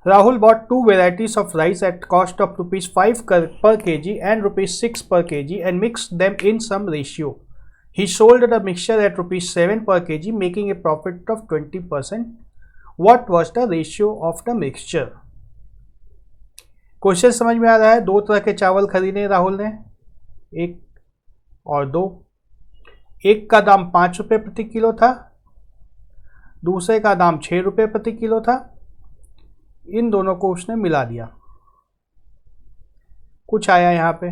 Rahul bought 2 varieties of rice at cost of ₹5 per kg and ₹6 per kg and mixed them in some ratio. He sold the mixture at ₹7 per kg, making a profit of 20%. What was the ratio of the mixture? Question समझ में आ रहा है। दो तरह के चावल खरीदे राहुल ने, एक और दो। एक का दाम ₹5 प्रति किलो था, दूसरे का दाम ₹6 प्रति किलो था। इन दोनों को उसने मिला दिया, कुछ आया यहाँ पे।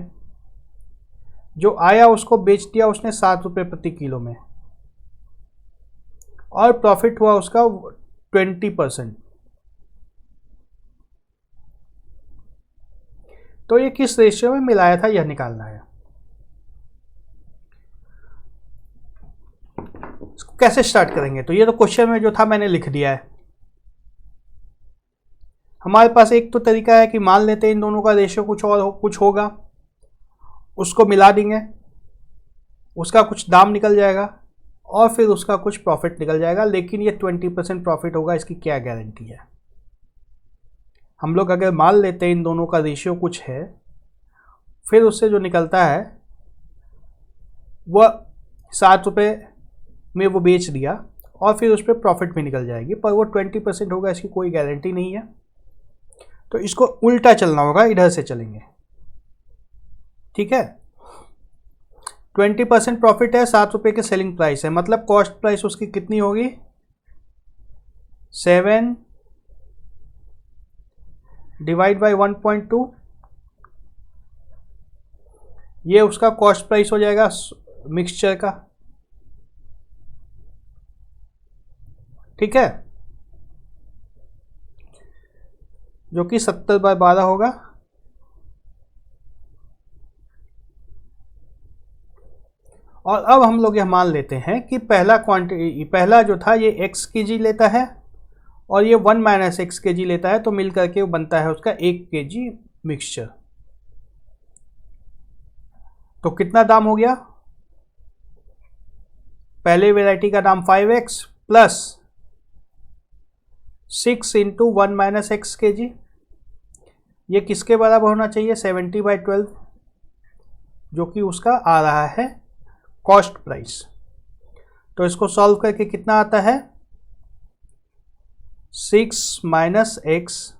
जो आया उसको बेच दिया उसने ₹7 प्रति किलो में, और प्रॉफिट हुआ उसका 20%। तो ये किस रेशियो में मिलाया था यह निकालना है। इसको कैसे स्टार्ट करेंगे? तो ये तो क्वेश्चन में जो था मैंने लिख दिया है। हमारे पास एक तो तरीका है कि मान लेते हैं इन दोनों का रेशियो कुछ होगा, उसको मिला देंगे, उसका कुछ दाम निकल जाएगा और फिर उसका कुछ प्रॉफिट निकल जाएगा। लेकिन ये 20% प्रॉफिट होगा, इसकी क्या गारंटी है? हम लोग अगर मान लेते हैं इन दोनों का रेशियो कुछ है, फिर उससे जो निकलता है वह ₹7 में वो बेच दिया और फिर उस पर प्रॉफिट भी निकल जाएगी, पर वो 20% होगा, इसकी कोई गारंटी नहीं है। तो इसको उल्टा चलना होगा, इधर से चलेंगे, ठीक है। 20% प्रॉफिट है, ₹7 के सेलिंग प्राइस है, मतलब कॉस्ट प्राइस उसकी कितनी होगी? 7 डिवाइड बाई 1.2, ये उसका कॉस्ट प्राइस हो जाएगा मिक्सचर का, ठीक है, जो कि 70/12 होगा। और अब हम लोग यह मान लेते हैं कि पहला जो था ये x kg लेता है और ये 1 - x kg लेता है, तो मिल करके वो बनता है उसका 1 kg मिक्सचर। तो कितना दाम हो गया? पहले वेराइटी का दाम 5x प्लस 6 × 1 - x kg, ये किसके बराबर होना चाहिए? 70/12, जो कि उसका आ रहा है कॉस्ट प्राइस। तो इसको सॉल्व करके कितना आता है? 6 - x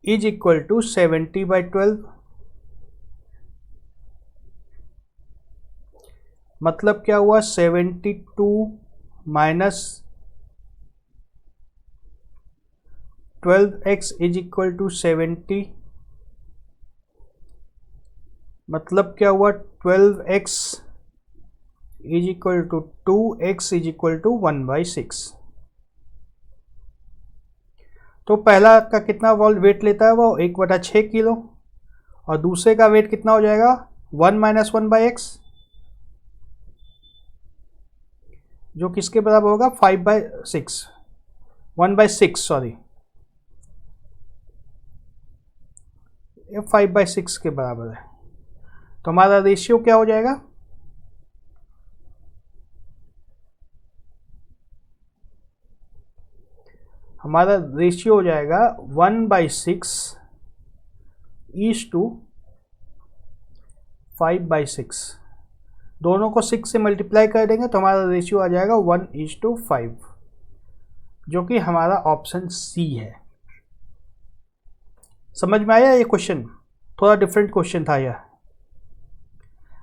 इज इक्वल टू 70/12, मतलब क्या हुआ? 72 - 12x इज इक्वल टू 70, मतलब क्या हुआ? 12x is equal to 2x is equal to 1/6। तो पहला का कितना वेट लेता है? वो 1/6 किलो, और दूसरे का वेट कितना हो जाएगा? 1 - 1/x, जो किसके बराबर होगा? 5/6, 1/6 सॉरी, ये 5/6 के बराबर है। तो हमारा रेशियो क्या हो जाएगा? हमारा रेशियो हो जाएगा 1/6 = 5/6। दोनों को 6 से मल्टीप्लाई कर देंगे तो हमारा रेशियो आ जाएगा 1:5, जो कि हमारा ऑप्शन सी है। समझ में आया? ये क्वेश्चन थोड़ा डिफरेंट क्वेश्चन था। यह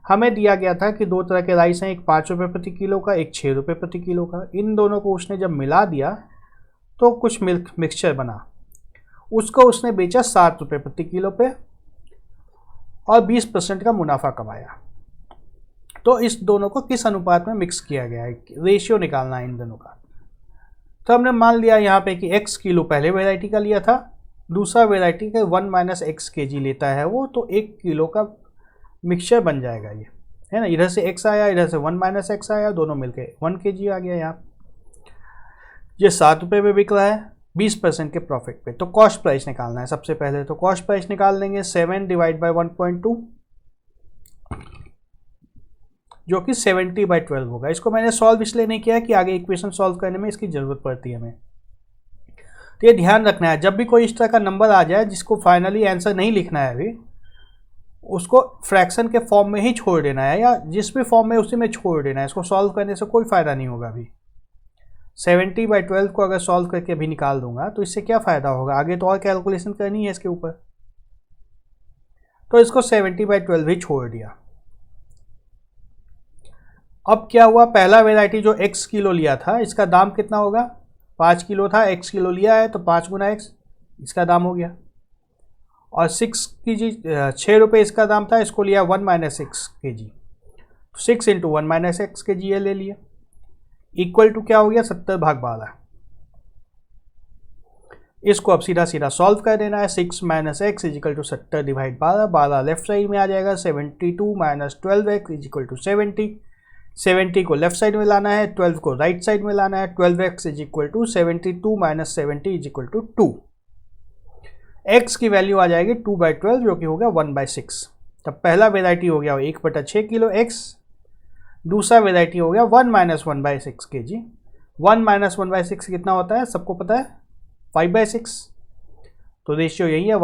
हमें दिया गया था कि दो तरह के राइस हैं, एक ₹5 प्रति किलो का, एक ₹6 प्रति किलो का। इन दोनों को उसने जब मिला दिया तो कुछ मिक्सचर बना, उसको उसने बेचा ₹7 प्रति किलो पे और 20% का मुनाफा कमाया। तो इस दोनों को किस अनुपात में मिक्स किया गया है, रेशियो निकालना है इन दोनों का। तो हमने मान लिया यहाँ पे कि x किलो पहले वेराइटी का लिया था, दूसरा वेराइटी का 1 - x kg लेता है वो, तो 1 किलो का मिक्सचर बन जाएगा ये, है ना। इधर से x आया, इधर से 1 - x आया, दोनों मिलके 1 kg आ गया यहाँ। ये ₹7 में बिक रहा है 20% के प्रॉफिट पे। तो कॉस्ट प्राइस निकालना है सबसे पहले। तो कॉस्ट प्राइस निकाल लेंगे 7 डिवाइड बाई 1.2, जो कि 70/12 होगा। इसको मैंने सॉल्व इसलिए नहीं किया कि आगे इक्वेशन सॉल्व करने में इसकी ज़रूरत पड़ती है हमें। तो ये ध्यान रखना है, जब भी कोई इस तरह का नंबर आ जाए जिसको फाइनली आंसर नहीं लिखना है अभी, उसको फ्रैक्शन के फॉर्म में ही छोड़ देना है, या जिस भी फॉर्म में उसी में छोड़ देना है। इसको सॉल्व करने से कोई फ़ायदा नहीं होगा। अभी 70/12 को अगर सॉल्व करके अभी निकाल दूंगा तो इससे क्या फ़ायदा होगा, आगे तो और कैलकुलेशन करनी है इसके ऊपर। तो इसको 70/12 ही छोड़ दिया। अब क्या हुआ, पहला वेराइटी जो x किलो लिया था इसका दाम कितना होगा, 5 किलो था, x किलो लिया है तो 5 गुना x इसका दाम हो गया। और 6 रुपये इसका दाम था, इसको लिया 1 - 6 kg, 6 × 1 - 6 kg ये ले लिया। इक्वल टू क्या हो गया, 70/12। इसको अब सीधा सीधा सॉल्व कर देना है। 6 - x = 70/12। 12 लेफ्ट साइड में आ जाएगा, 72 - 12x = 70। 70 को लेफ्ट साइड में लाना है, 12 को राइट साइड में लाना है। 12x = 72 - 70 = 2। x की वैल्यू आ जाएगी 2/12 जो कि हो गया 1/6। तब पहला वेराइटी हो गया 1/6 किलो x, दूसरा वेराइटी हो गया 1 - 1/6 kg। 1 - 1/6 कितना होता है सबको पता है, 5/6। तो रेशियो यही है,